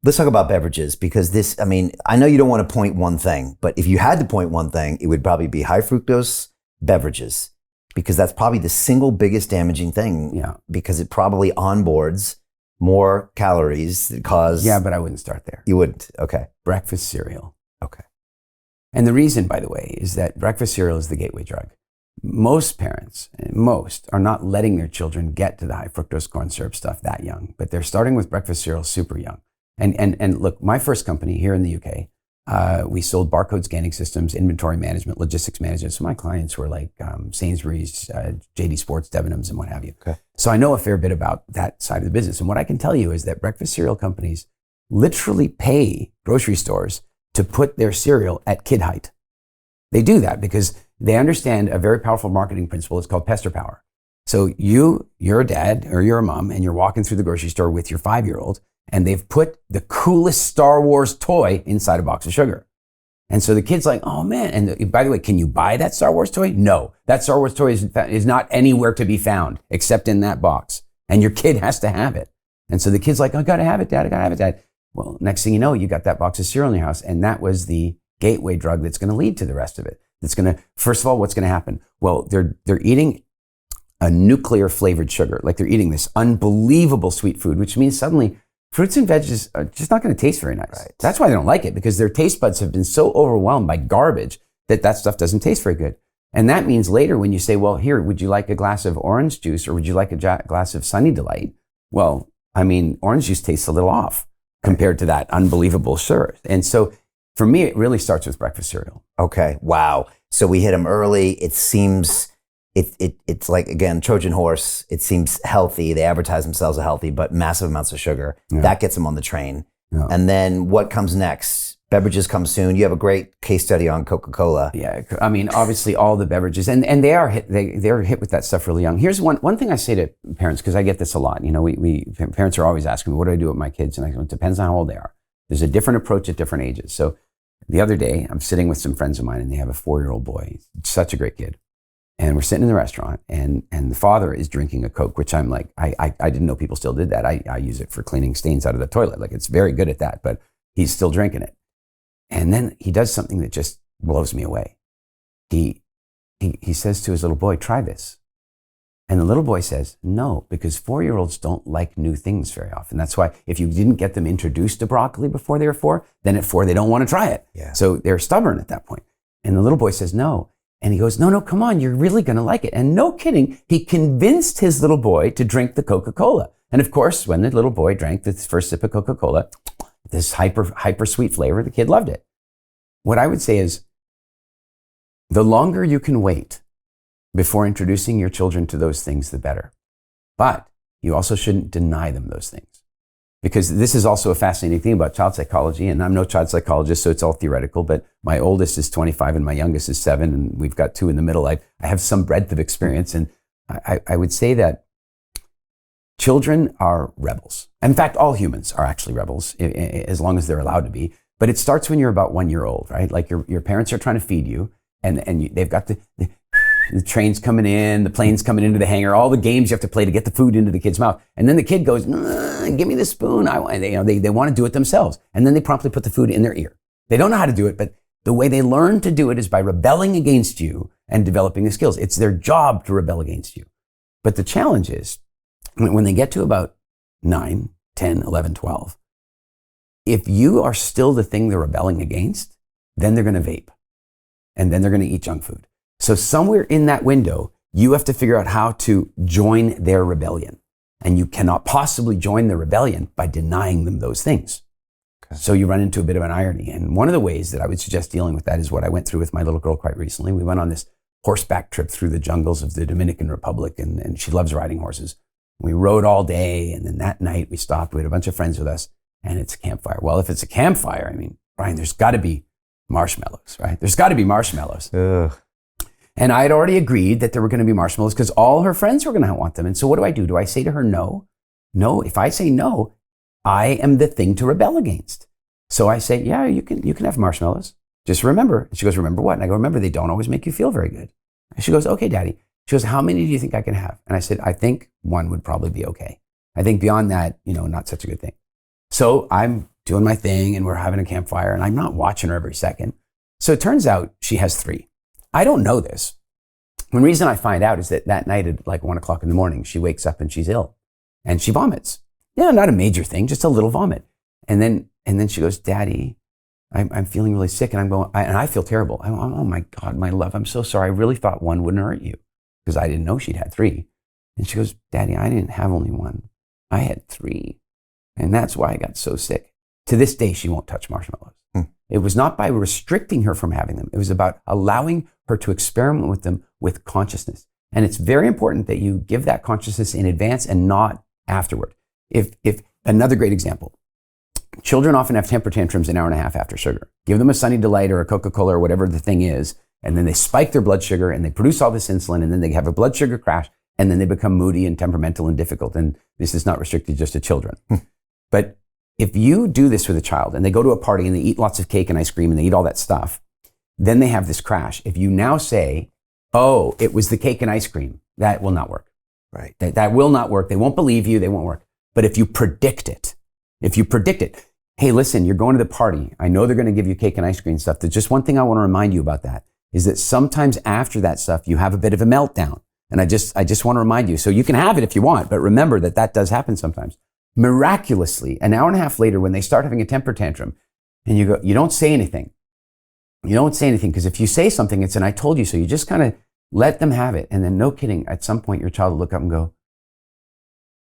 let's talk about beverages, because this, I mean, I know you don't want to point one thing, but if you had to point one thing, it would probably be high fructose beverages, because that's probably the single biggest damaging thing. Yeah. Because it probably onboards more calories that cause. Yeah, but I wouldn't start there. You wouldn't. Okay. Breakfast cereal. Okay. And the reason, by the way, is that breakfast cereal is the gateway drug. Most parents, are not letting their children get to the high fructose corn syrup stuff that young, but they're starting with breakfast cereal super young. And look, my first company here in the UK, we sold barcode scanning systems, inventory management, logistics management. So my clients were like Sainsbury's, JD Sports, Debenhams, and what have you. Okay. So I know a fair bit about that side of the business. And what I can tell you is that breakfast cereal companies literally pay grocery stores to put their cereal at kid height. They do that because they understand a very powerful marketing principle. It's called pester power. So you're a dad or you're a mom and you're walking through the grocery store with your 5-year-old, and they've put the coolest Star Wars toy inside a box of sugar. And so the kid's like, oh man. And by the way, can you buy that Star Wars toy? No, that Star Wars toy is not anywhere to be found except in that box. And your kid has to have it. And so the kid's like, I gotta have it, Dad. I gotta have it, Dad. Well, next thing you know, you got that box of cereal in your house. And that was the gateway drug that's gonna lead to the rest of it. That's gonna, first of all, what's gonna happen? Well, they're eating a nuclear flavored sugar. Like they're eating this unbelievable sweet food, which means suddenly fruits and veggies are just not going to taste very nice. Right. That's why they don't like it, because their taste buds have been so overwhelmed by garbage that stuff doesn't taste very good. And that means later when you say, well, here, would you like a glass of orange juice or would you like a glass of Sunny Delight? Well, I mean, orange juice tastes a little off compared to that unbelievable syrup. And so for me, it really starts with breakfast cereal. Okay. Wow. So we hit them early. It seems it's like, again, Trojan horse. It seems healthy. They advertise themselves as healthy, but massive amounts of sugar. Yeah. That gets them on the train. Yeah. And then what comes next? Beverages come soon. You have a great case study on Coca-Cola. Yeah. I mean, obviously all the beverages, and they are hit, they're hit with that stuff really young. Here's one thing I say to parents, because I get this a lot. You know, parents are always asking me, what do I do with my kids? And I go, it depends on how old they are. There's a different approach at different ages. So the other day, I'm sitting with some friends of mine and they have a 4-year-old boy. He's such a great kid. And we're sitting in the restaurant and the father is drinking a Coke, which I'm like, I didn't know people still did that. I use it for cleaning stains out of the toilet. Like it's very good at that, but he's still drinking it. And then he does something that just blows me away. He says to his little boy, try this. And the little boy says, no, because 4-year-olds don't like new things very often. That's why if you didn't get them introduced to broccoli before they were 4, then at 4, they don't want to try it. Yeah. So they're stubborn at that point. And the little boy says, no. And he goes, no, come on, you're really going to like it. And no kidding, he convinced his little boy to drink the Coca-Cola. And of course, when the little boy drank the first sip of Coca-Cola, this hyper sweet flavor, the kid loved it. What I would say is, the longer you can wait before introducing your children to those things, the better. But you also shouldn't deny them those things. Because this is also a fascinating thing about child psychology, and I'm no child psychologist, so it's all theoretical, but my oldest is 25 and my youngest is 7, and we've got 2 in the middle. I have some breadth of experience, and I would say that children are rebels. In fact, all humans are actually rebels, as long as they're allowed to be. But it starts when you're about 1 year old, right? Like your parents are trying to feed you, and they've got the train's coming in, the plane's coming into the hangar, all the games you have to play to get the food into the kid's mouth. And then the kid goes, give me the spoon. They want to do it themselves. And then they promptly put the food in their ear. They don't know how to do it, but the way they learn to do it is by rebelling against you and developing the skills. It's their job to rebel against you. But the challenge is, when they get to about 9, 10, 11, 12, if you are still the thing they're rebelling against, then they're going to vape. And then they're going to eat junk food. So somewhere in that window, you have to figure out how to join their rebellion. And you cannot possibly join the rebellion by denying them those things. Okay. So you run into a bit of an irony. And one of the ways that I would suggest dealing with that is what I went through with my little girl quite recently. We went on this horseback trip through the jungles of the Dominican Republic, and she loves riding horses. We rode all day, and then that night we stopped. We had a bunch of friends with us, and it's a campfire. Well, if it's a campfire, I mean, Brian, there's got to be marshmallows, right? There's got to be marshmallows. Ugh. And I had already agreed that there were going to be marshmallows because all her friends were going to want them. And so what do? Do I say to her, no? No, if I say no, I am the thing to rebel against. So I say, yeah, you can have marshmallows. Just remember. And she goes, remember what? And I go, remember, they don't always make you feel very good. And she goes, okay, Daddy. She goes, how many do you think I can have? And I said, I think 1 would probably be okay. I think beyond that, not such a good thing. So I'm doing my thing and we're having a campfire and I'm not watching her every second. So it turns out she has 3. I don't know this. The reason I find out is that night at like 1 o'clock in the morning, she wakes up and she's ill and she vomits. Yeah, not a major thing, just a little vomit. And then she goes, Daddy, I'm feeling really sick. And I feel terrible. Oh my God, my love, I'm so sorry. I really thought 1 wouldn't hurt you because I didn't know she'd had 3. And she goes, Daddy, I didn't have only 1. I had 3. And that's why I got so sick. To this day, she won't touch marshmallows. It was not by restricting her from having them. It was about allowing her to experiment with them with consciousness. And it's very important that you give that consciousness in advance and not afterward. If another great example, children often have temper tantrums an hour and a half after sugar. Give them a Sunny Delight or a Coca-Cola or whatever the thing is, and then they spike their blood sugar and they produce all this insulin and then they have a blood sugar crash and then they become moody and temperamental and difficult. And this is not restricted just to children. But if you do this with a child and they go to a party and they eat lots of cake and ice cream and they eat all that stuff, then they have this crash. If you now say, oh, it was the cake and ice cream, that will not work. Right. That will not work. They won't believe you. They won't work. But if you predict it, hey, listen, you're going to the party. I know they're going to give you cake and ice cream stuff. There's just one thing I want to remind you about that is that sometimes after that stuff, you have a bit of a meltdown. And I just want to remind you. So you can have it if you want, but remember that does happen sometimes. Miraculously, an hour and a half later, when they start having a temper tantrum and you don't say anything. You don't say anything because if you say something, it's an I told you so. You just kind of let them have it. And then no kidding, at some point your child will look up and go,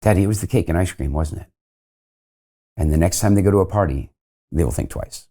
Daddy, it was the cake and ice cream, wasn't it? And the next time they go to a party, they will think twice.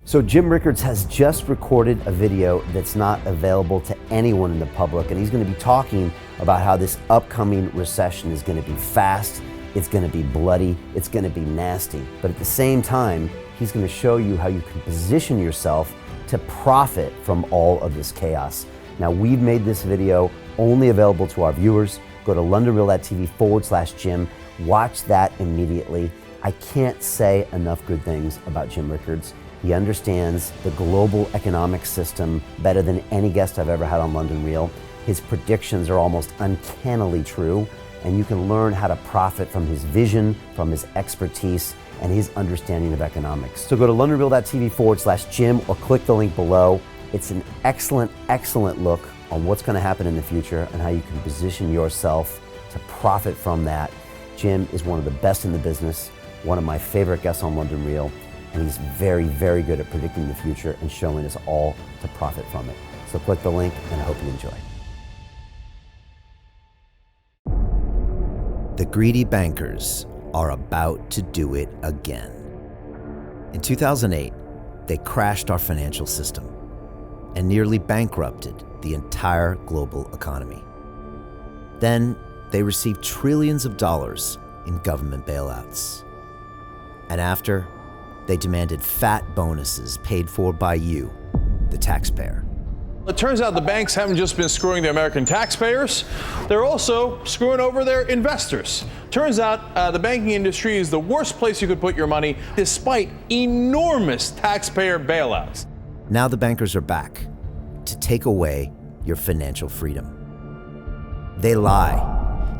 So Jim Rickards has just recorded a video that's not available to anyone in the public. And he's going to be talking about how this upcoming recession is going to be fast. It's going to be bloody. It's going to be nasty. But at the same time, he's going to show you how you can position yourself to profit from all of this chaos. Now, we've made this video only available to our viewers. Go to londonreal.tv/Jim. Watch that immediately. I can't say enough good things about Jim Rickards. He understands the global economic system better than any guest I've ever had on London Real. His predictions are almost uncannily true, and you can learn how to profit from his vision, from his expertise, and his understanding of economics. So go to londonreal.tv/Jim or click the link below. It's an excellent, excellent look on what's going to happen in the future and how you can position yourself to profit from that. Jim is one of the best in the business, one of my favorite guests on London Real, and he's very, very good at predicting the future and showing us all to profit from it. So click the link, and I hope you enjoy. The greedy bankers are about to do it again. In 2008, they crashed our financial system and nearly bankrupted the entire global economy. Then they received trillions of dollars in government bailouts. And after, they demanded fat bonuses paid for by you, the taxpayer. It turns out the banks haven't just been screwing the American taxpayers, they're also screwing over their investors. Turns out the banking industry is the worst place you could put your money, despite enormous taxpayer bailouts. Now the bankers are back to take away your financial freedom. They lie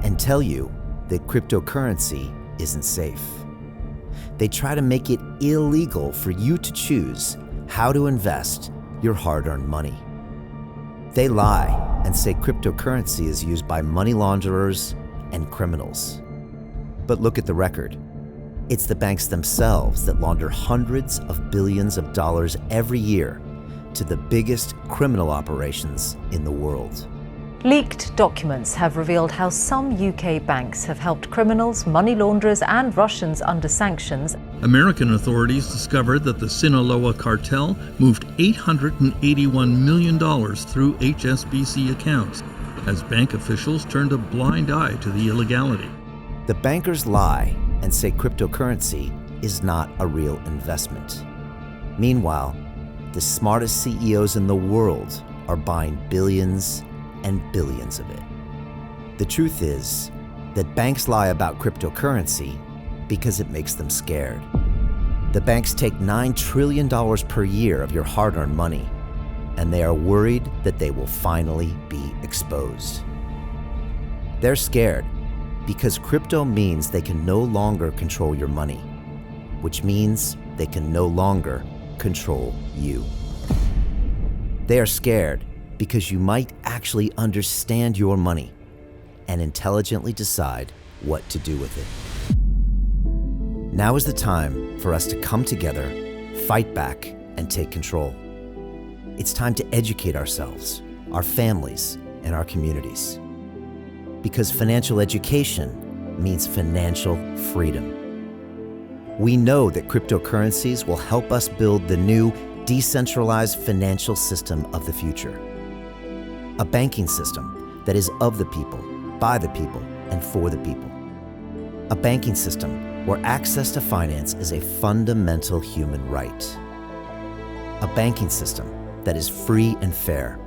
and tell you that cryptocurrency isn't safe. They try to make it illegal for you to choose how to invest your hard-earned money. They lie and say cryptocurrency is used by money launderers and criminals. But look at the record. It's the banks themselves that launder hundreds of billions of dollars every year to the biggest criminal operations in the world. Leaked documents have revealed how some UK banks have helped criminals, money launderers and Russians under sanctions. American authorities discovered that the Sinaloa cartel moved $881 million through HSBC accounts as bank officials turned a blind eye to the illegality. The bankers lie and say cryptocurrency is not a real investment. Meanwhile, the smartest CEOs in the world are buying billions and billions of it. The truth is that banks lie about cryptocurrency because it makes them scared. The banks take $9 trillion per year of your hard-earned money, and they are worried that they will finally be exposed. They're scared because crypto means they can no longer control your money. which means they can no longer control you. They are scared because you might actually understand your money and intelligently decide what to do with it. Now is the time for us to come together, fight back, and take control. It's time to educate ourselves, our families, and our communities. Because financial education means financial freedom. We know that cryptocurrencies will help us build the new decentralized financial system of the future. A banking system that is of the people, by the people, and for the people. A banking system where access to finance is a fundamental human right. A banking system that is free and fair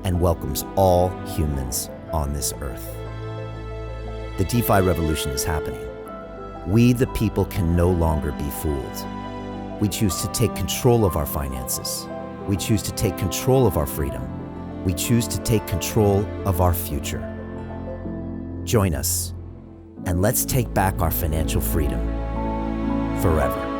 and welcomes all humans on this earth. The DeFi revolution is happening. We, the people, can no longer be fooled. We choose to take control of our finances. We choose to take control of our freedom. We choose to take control of our future. Join us, and let's take back our financial freedom forever.